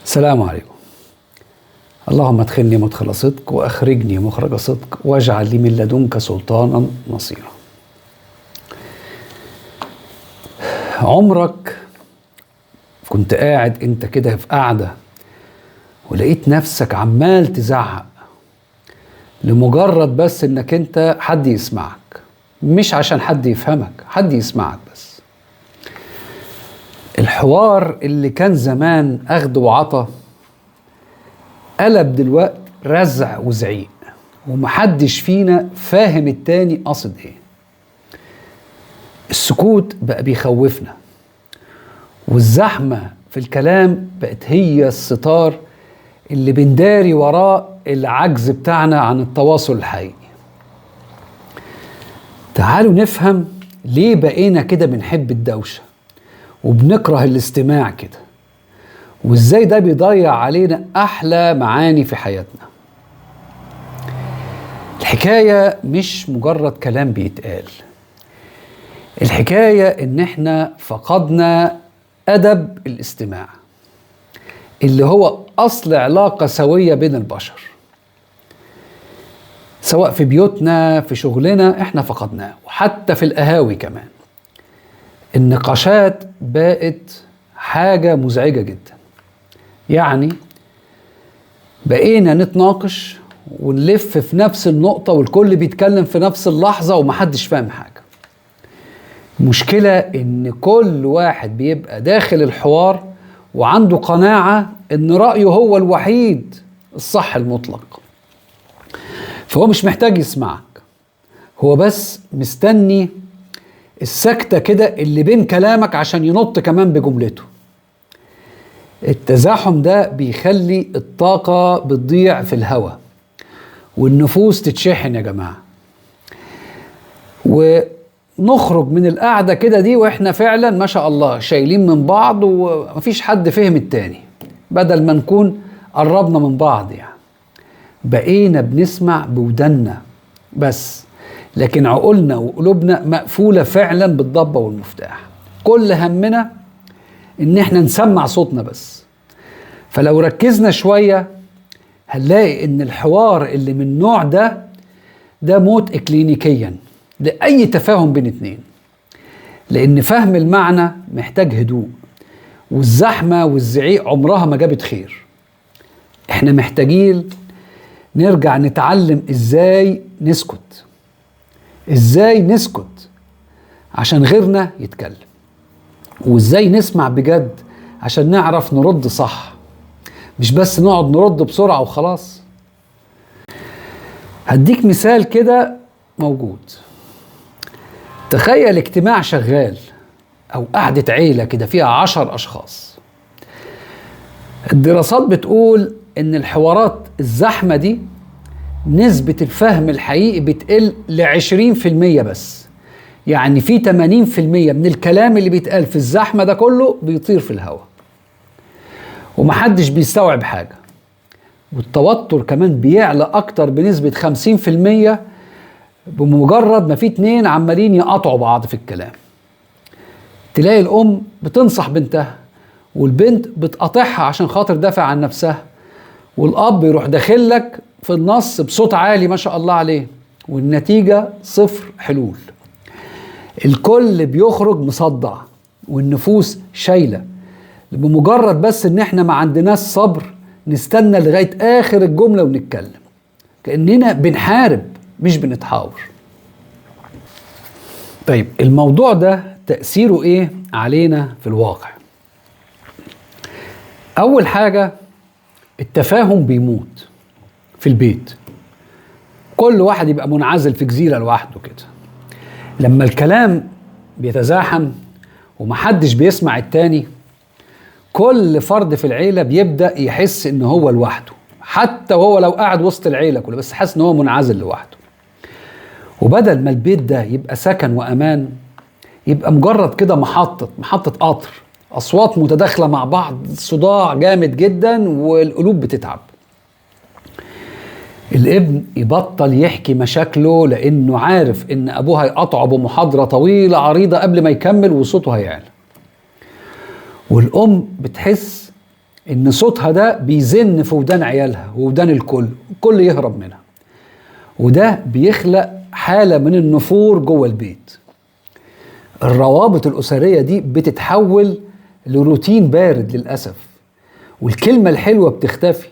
السلام عليكم. اللهم ادخلني مدخل صدق واخرجني مخرج صدق واجعل لي من لدنك سلطانا نصيرا. عمرك كنت قاعد انت كده في قعده ولقيت نفسك عمال تزعق لمجرد بس انك انت حد يسمعك، مش عشان حد يفهمك، حد يسمعك بس. الحوار اللي كان زمان اخد وعطا قلب دلوقتي رزع وزعيق، ومحدش فينا فاهم التاني قصد ايه. السكوت بقى بيخوفنا، والزحمة في الكلام بقت هي الستار اللي بنداري وراه العجز بتاعنا عن التواصل الحقيقي. تعالوا نفهم ليه بقينا كده بنحب الدوشة وبنكره الاستماع كده، وازاي ده بيضيع علينا احلى معاني في حياتنا. الحكاية مش مجرد كلام بيتقال، الحكاية ان احنا فقدنا ادب الاستماع اللي هو اصل علاقة سوية بين البشر، سواء في بيوتنا في شغلنا احنا فقدناه، وحتى في القهاوي كمان. النقاشات بقت حاجة مزعجة جدا، يعني بقينا نتناقش ونلف في نفس النقطة والكل بيتكلم في نفس اللحظة ومحدش فاهم حاجة. المشكلة ان كل واحد بيبقى داخل الحوار وعنده قناعة ان رأيه هو الوحيد الصح المطلق، فهو مش محتاج يسمعك، هو بس مستني السكتة كده اللي بين كلامك عشان ينط كمان بجملته. التزاحم ده بيخلي الطاقة بتضيع في الهواء والنفوس تتشحن يا جماعة، ونخرج من القعدة كده دي واحنا فعلا ما شاء الله شايلين من بعض ومفيش حد فهم التاني، بدل ما نكون قربنا من بعض. يعني بقينا بنسمع بودنا بس، لكن عقولنا وقلوبنا مقفولة فعلا بالضبة والمفتاح. كل همنا ان احنا نسمع صوتنا بس. فلو ركزنا شوية هنلاقي ان الحوار اللي من النوع ده موت اكلينيكيا لأي تفاهم بين اتنين، لان فهم المعنى محتاج هدوء، والزحمة والزعيق عمرها ما جابت خير. احنا محتاجين نرجع نتعلم ازاي نسكت عشان غيرنا يتكلم، وازاي نسمع بجد عشان نعرف نرد صح، مش بس نقعد نرد بسرعة وخلاص. هديك مثال كده موجود. تخيل اجتماع شغال او قعدة عيلة كده فيها 10 اشخاص. الدراسات بتقول ان الحوارات الزحمة دي نسبة الفهم الحقيقي بتقل ل20% بس. يعني في 80% من الكلام اللي بيتقال في الزحمة ده كله بيطير في الهواء ومحدش بيستوعب حاجة. والتوتر كمان بيعلى أكتر بنسبة 50% بمجرد ما في اتنين عمالين يقطعوا بعض في الكلام. تلاقي الأم بتنصح بنتها والبنت بتقاطعها عشان خاطر دافع عن نفسها، والأب يروح داخلك في النص بصوت عالي ما شاء الله عليه، والنتيجة صفر حلول. الكل بيخرج مصدع والنفوس شايلة بمجرد بس ان احنا ما عندناش صبر نستنى لغاية اخر الجملة ونتكلم، كأننا بنحارب مش بنتحاور. طيب الموضوع ده تأثيره ايه علينا في الواقع؟ اول حاجة التفاهم بيموت في البيت، كل واحد يبقى منعزل في جزيرة لوحده كده. لما الكلام بيتزاحم ومحدش بيسمع التاني، كل فرد في العيلة بيبدأ يحس ان هو لوحده، حتى وهو لو قاعد وسط العيلة كله بس حاسس ان هو منعزل لوحده. وبدل ما البيت ده يبقى سكن وأمان، يبقى مجرد كده محطة قطر، أصوات متداخلة مع بعض، صداع جامد جدا والقلوب بتتعب. الابن يبطل يحكي مشاكله لأنه عارف إن أبوه هيقطعه بمحاضرة طويلة عريضة قبل ما يكمل وصوته هيعلى. والأم بتحس ان صوتها ده بيزن في ودان عيالها وودان الكل يهرب منها، وده بيخلق حالة من النفور جوه البيت. الروابط الأسرية دي بتتحول لروتين بارد للأسف، والكلمة الحلوة بتختفي،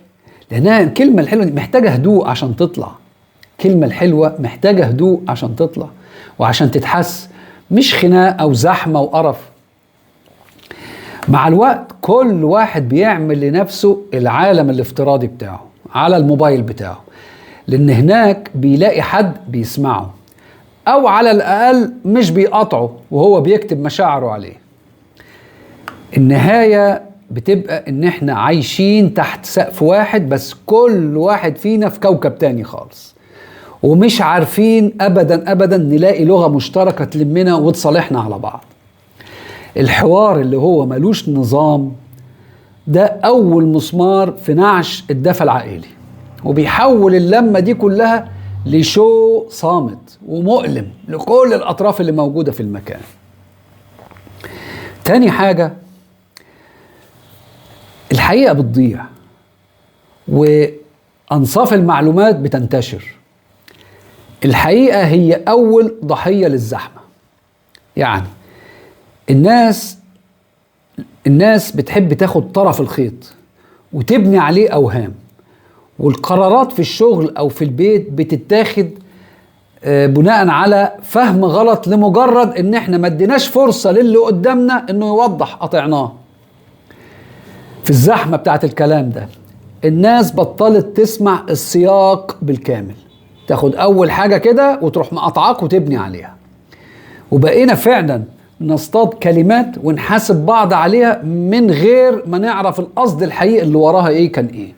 لأنها الكلمة الحلوة دي محتاجة هدوء عشان تطلع. الكلمة الحلوة محتاجة هدوء عشان تطلع وعشان تتحس، مش خناق أو زحمة وقرف. مع الوقت كل واحد بيعمل لنفسه العالم الافتراضي بتاعه على الموبايل بتاعه، لأن هناك بيلاقي حد بيسمعه، أو على الأقل مش بيقاطعه وهو بيكتب مشاعره عليه. النهاية بتبقى إن إحنا عايشين تحت سقف واحد، بس كل واحد فينا في كوكب تاني خالص، ومش عارفين أبدا أبدا نلاقي لغة مشتركة تلمنا وتصالحنا على بعض. الحوار اللي هو ملوش نظام ده أول مسمار في نعش الدفى العائلي، وبيحول اللمة دي كلها لشو صامت ومؤلم لكل الأطراف اللي موجودة في المكان. تاني حاجة، الحقيقة بتضيع وأنصاف المعلومات بتنتشر. الحقيقة هي أول ضحية للزحمة. يعني الناس بتحب تاخد طرف الخيط وتبني عليه أوهام، والقرارات في الشغل أو في البيت بتتاخد بناء على فهم غلط، لمجرد إن احنا ما اديناش فرصة للي قدامنا إنه يوضح، قطعناه. في الزحمة بتاعت الكلام ده الناس بطلت تسمع السياق بالكامل، تاخد أول حاجة كده وتروح مقطعاك وتبني عليها، وبقينا فعلا نصطاد كلمات ونحاسب بعض عليها من غير ما نعرف القصد الحقيقي اللي وراها ايه كان ايه.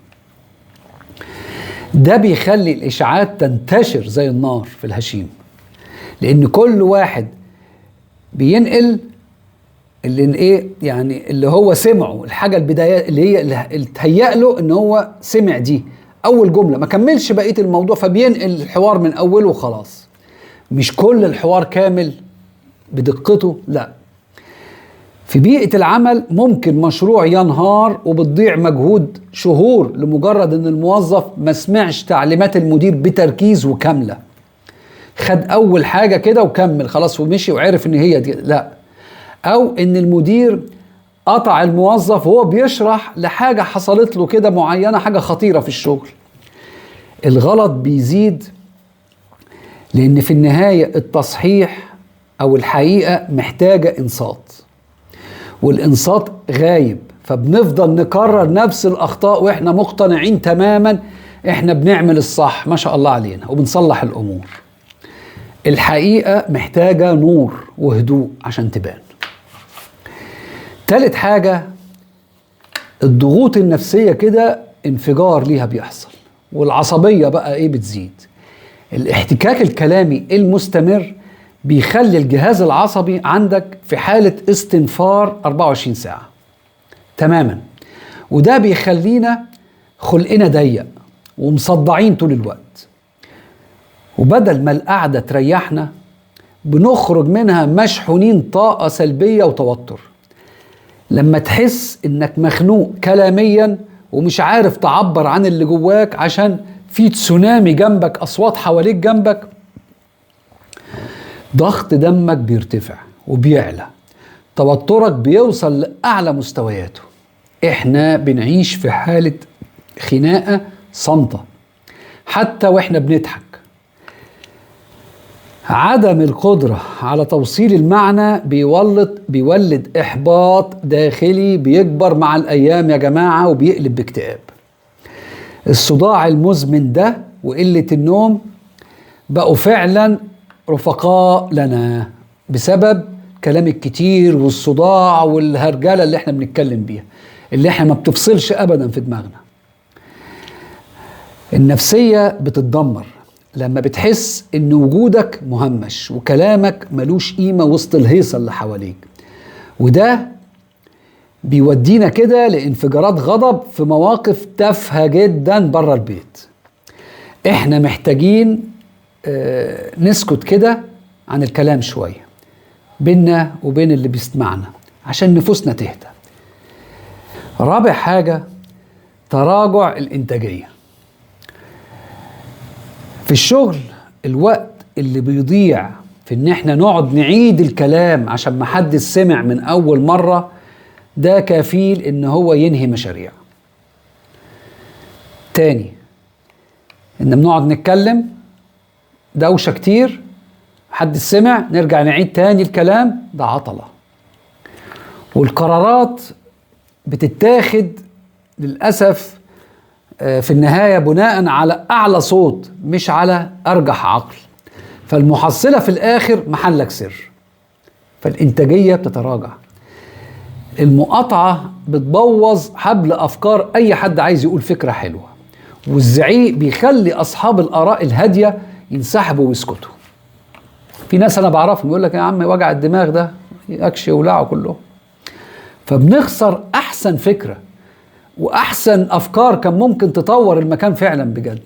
ده بيخلي الإشاعات تنتشر زي النار في الهشيم، لأن كل واحد بينقل اللي هو سمعه، الحاجة البداية اللي تهيأ له ان هو سمع دي أول جملة، ما كملش بقية الموضوع، فبينقل الحوار من أوله وخلاص. مش كل الحوار كامل بدقته، لا. في بيئة العمل ممكن مشروع ينهار وبتضيع مجهود شهور لمجرد ان الموظف ما سمعش تعليمات المدير بتركيز وكاملة، خد اول حاجة كده وكمل خلاص ومشي وعرف ان هي دي، لا. او ان المدير قطع الموظف وهو بيشرح لحاجة حصلت له كده معينة، حاجة خطيرة في الشغل. الغلط بيزيد، لان في النهاية التصحيح او الحقيقة محتاجة انصات، والانصات غايب، فبنفضل نكرر نفس الاخطاء واحنا مقتنعين تماما احنا بنعمل الصح ما شاء الله علينا وبنصلح الامور. الحقيقة محتاجة نور وهدوء عشان تبان. تالت حاجة، الضغوط النفسية كده انفجار ليها بيحصل، والعصبية بقى بتزيد. الاحتكاك الكلامي المستمر بيخلي الجهاز العصبي عندك في حالة استنفار 24 ساعة تماما، وده بيخلينا خلقنا ضيق ومصدعين طول الوقت، وبدل ما القعدة تريحنا بنخرج منها مشحونين طاقة سلبية وتوتر. لما تحس انك مخنوق كلاميا ومش عارف تعبر عن اللي جواك عشان في تسونامي جنبك، اصوات حواليك جنبك، ضغط دمك بيرتفع وبيعلى، توترك بيوصل لأعلى مستوياته. احنا بنعيش في حالة خناقة صامتة حتى واحنا بنضحك. عدم القدرة على توصيل المعنى بيولد إحباط داخلي بيكبر مع الأيام يا جماعة، وبيقلب باكتئاب. الصداع المزمن ده وقلة النوم بقوا فعلا رفقاء لنا بسبب كلام الكتير والصداع والهرجلة اللي احنا بنتكلم بيها، اللي احنا ما بتفصلش أبدا في دماغنا. النفسية بتتدمر لما بتحس ان وجودك مهمش وكلامك ملوش قيمة وسط الهيصة اللي حواليك، وده بيودينا كده لانفجارات غضب في مواقف تافهة جدا بره البيت. احنا محتاجين نسكت كده عن الكلام شوية بيننا وبين اللي بيسمعنا عشان نفوسنا تهدى. رابع حاجة، تراجع الإنتاجية. في الشغل الوقت اللي بيضيع في ان احنا نقعد نعيد الكلام عشان محدش سمع من اول مرة، ده كفيل ان هو ينهي مشاريع. تاني، ان بنقعد نتكلم دوشة كتير، محدش سمع، نرجع نعيد تاني الكلام، ده عطلة. والقرارات بتتاخد للأسف في النهاية بناء على أعلى صوت مش على أرجح عقل، فالمحصلة في الآخر محلك سر، فالإنتاجية بتتراجع. المقاطعة بتبوظ حبل أفكار أي حد عايز يقول فكرة حلوة، والزعيق بيخلي أصحاب الآراء الهادية ينسحبوا ويسكتوا. في ناس أنا بعرفهم يقول لك يا عم وجع الدماغ ده يكشي ولعوا كلهم، فبنخسر أحسن فكرة وأحسن أفكار كان ممكن تطور المكان فعلا بجد.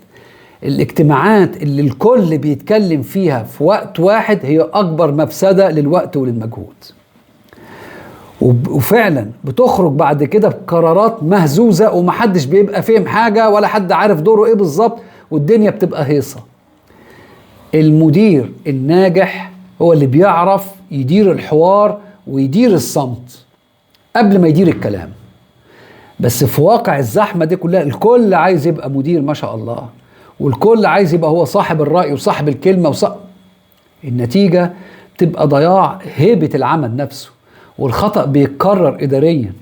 الاجتماعات اللي الكل بيتكلم فيها في وقت واحد هي أكبر مفسدة للوقت وللمجهود، وفعلا بتخرج بعد كده بقرارات مهزوزة ومحدش بيبقى فهم حاجة ولا حد عارف دوره ايه بالظبط، والدنيا بتبقى هيصة. المدير الناجح هو اللي بيعرف يدير الحوار ويدير الصمت قبل ما يدير الكلام. بس في واقع الزحمة دي كلها الكل عايز يبقى مدير ما شاء الله، والكل عايز يبقى هو صاحب الرأي وصاحب الكلمة النتيجة بتبقى ضياع هيبة العمل نفسه، والخطأ بيتكرر إداريا.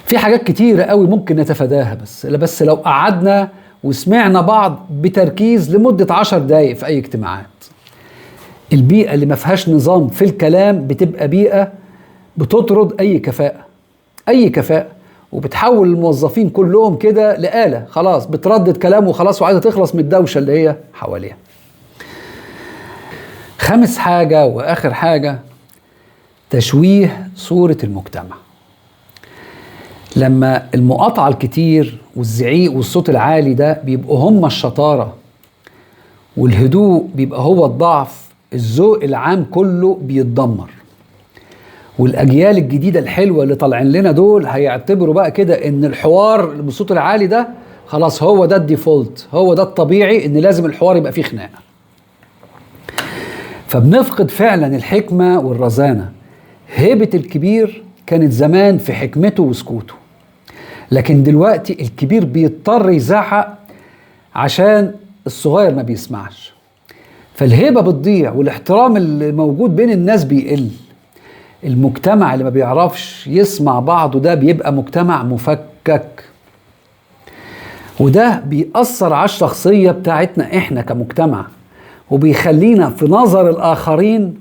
في حاجات كتيرة قوي ممكن نتفاداها، بس لو قعدنا وسمعنا بعض بتركيز لمدة 10 دقايق في أي اجتماعات. البيئة اللي ما فيهاش نظام في الكلام بتبقى بيئة بتطرد أي كفاءة، وبتحول الموظفين كلهم كده لآلة خلاص بتردد كلام وخلاص وعايزة تخلص من الدوشة اللي هي حواليها. خامس حاجة وآخر حاجة، تشويه صورة المجتمع. لما المقاطعة الكتير والزعيق والصوت العالي ده بيبقوا هم الشطارة، والهدوء بيبقى هو الضعف، الذوق العام كله بيتدمر. والأجيال الجديدة الحلوة اللي طالعين لنا دول هيعتبروا بقى كده إن الحوار بالصوت العالي ده خلاص هو ده الديفولت، هو ده الطبيعي، إن لازم الحوار يبقى فيه خناقة. فبنفقد فعلا الحكمة والرزانة. هيبة الكبير كانت زمان في حكمته وسكوته، لكن دلوقتي الكبير بيضطر يزعق عشان الصغير ما بيسمعش، فالهيبة بتضيع والاحترام اللي موجود بين الناس بيقل. المجتمع اللي ما بيعرفش يسمع بعضه ده بيبقى مجتمع مفكك، وده بيأثر على الشخصية بتاعتنا احنا كمجتمع، وبيخلينا في نظر الآخرين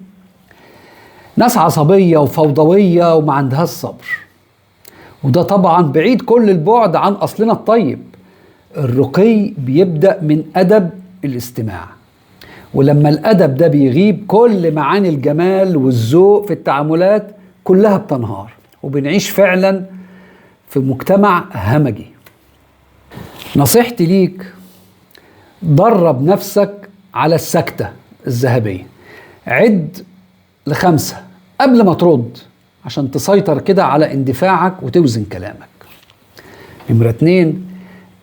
ناس عصبية وفوضوية وما عندهاش صبر. وده طبعا بعيد كل البعد عن أصلنا الطيب. الرقي بيبدأ من أدب الاستماع، ولما الأدب ده بيغيب كل معاني الجمال والذوق في التعاملات كلها بتنهار، وبنعيش فعلا في مجتمع همجي. نصيحتي ليك، درب نفسك على السكتة الذهبية. عد ل5 قبل ما ترد عشان تسيطر كده على اندفاعك وتوزن كلامك. نمرة 2،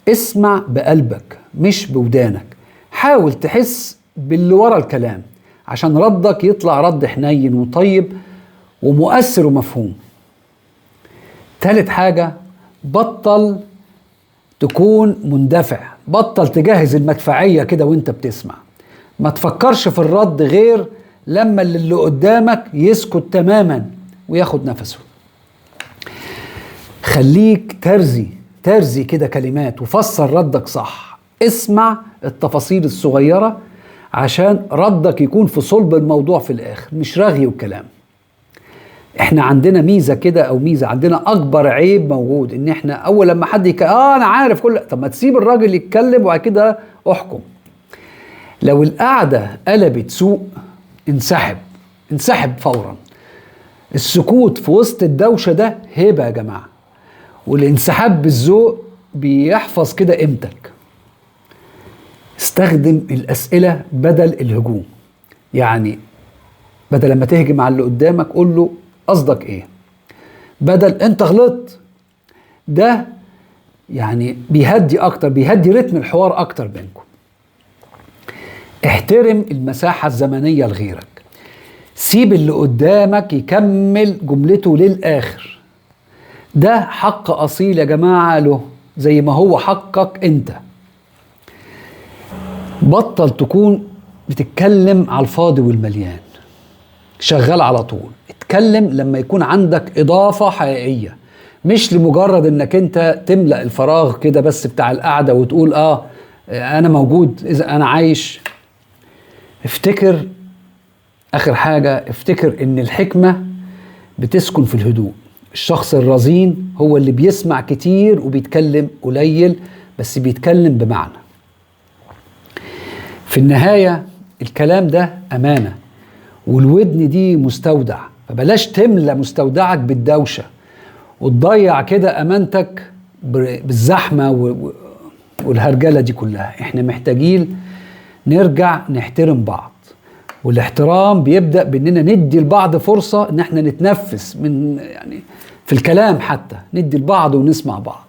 اسمع بقلبك مش بودانك. حاول تحس باللي ورا الكلام عشان ردك يطلع رد حنين وطيب ومؤثر ومفهوم. 3 حاجة، بطل تكون مندفع، بطل تجهز المدفعية كده وانت بتسمع. ما تفكرش في الرد غير لما اللي قدامك يسكت تماما وياخد نفسه. خليك ترزي كده كلمات وفسر ردك صح. اسمع التفاصيل الصغيرة عشان ردك يكون في صلب الموضوع في الآخر، مش رغي وكلام. احنا عندنا ميزة كده او ميزة، عندنا اكبر عيب موجود ان احنا اول لما حد انا عارف كل، طب ما تسيب الراجل يتكلم وبعد كده احكم. لو القعدة قلبت سوء انسحب فورا. السكوت في وسط الدوشة ده هيبة يا جماعة، والانسحاب بالذوق بيحفظ كده قيمتك. استخدم الأسئلة بدل الهجوم، يعني بدل لما تهجم على اللي قدامك قول له قصدك ايه، بدل انت غلطت. ده يعني بيهدي اكتر، بيهدي رتم الحوار اكتر بينكم. احترم المساحة الزمنية لغيرك، سيب اللي قدامك يكمل جملته للآخر. ده حق أصيل يا جماعة له، زي ما هو حقك انت. بطل تكون بتتكلم على الفاضي والمليان، شغال على طول. اتكلم لما يكون عندك إضافة حقيقية، مش لمجرد انك انت تملأ الفراغ كده بس بتاع القعدة وتقول انا موجود اذا انا عايش. افتكر اخر حاجة، افتكر ان الحكمة بتسكن في الهدوء. الشخص الرزين هو اللي بيسمع كتير وبيتكلم قليل، بس بيتكلم بمعنى. في النهاية الكلام ده أمانة، والودن دي مستودع، فبلاش تملى مستودعك بالدوشة وتضيع كده أمانتك بالزحمة والهرجلة دي كلها. احنا محتاجين نرجع نحترم بعض، والاحترام بيبدأ بأننا ندي لبعض فرصة ان احنا نتنفس من يعني في الكلام، حتى ندي لبعض ونسمع بعض.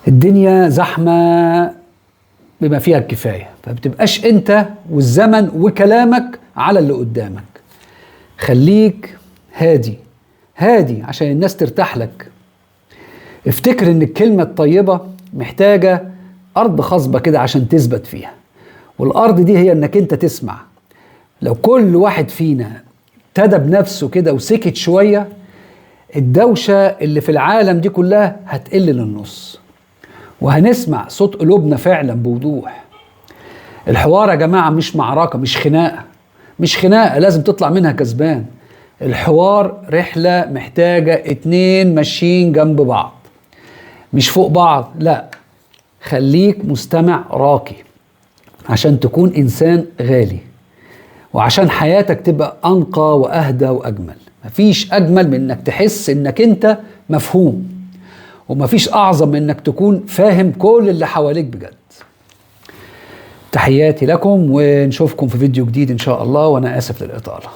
الدنيا زحمة بما فيها الكفاية، فبتبقاش انت والزمن وكلامك على اللي قدامك. خليك هادي هادي عشان الناس ترتاح لك. افتكر ان الكلمة الطيبة محتاجة أرض خصبة كده عشان تثبت فيها، والأرض دي هي انك انت تسمع. لو كل واحد فينا ابتدى بنفسه كده وسكت شوية، الدوشة اللي في العالم دي كلها هتقل للنص، وهنسمع صوت قلوبنا فعلا بوضوح. الحوار يا جماعة مش معركة، مش خناقة، مش خناقة لازم تطلع منها كسبان. الحوار رحلة محتاجة 2 ماشيين جنب بعض، مش فوق بعض. لا، خليك مستمع راقي عشان تكون إنسان غالي، وعشان حياتك تبقى أنقى وأهدى وأجمل. مفيش أجمل من إنك تحس إنك أنت مفهوم، ومفيش أعظم من إنك تكون فاهم كل اللي حواليك بجد. تحياتي لكم، ونشوفكم في فيديو جديد إن شاء الله، وأنا آسف للإطالة.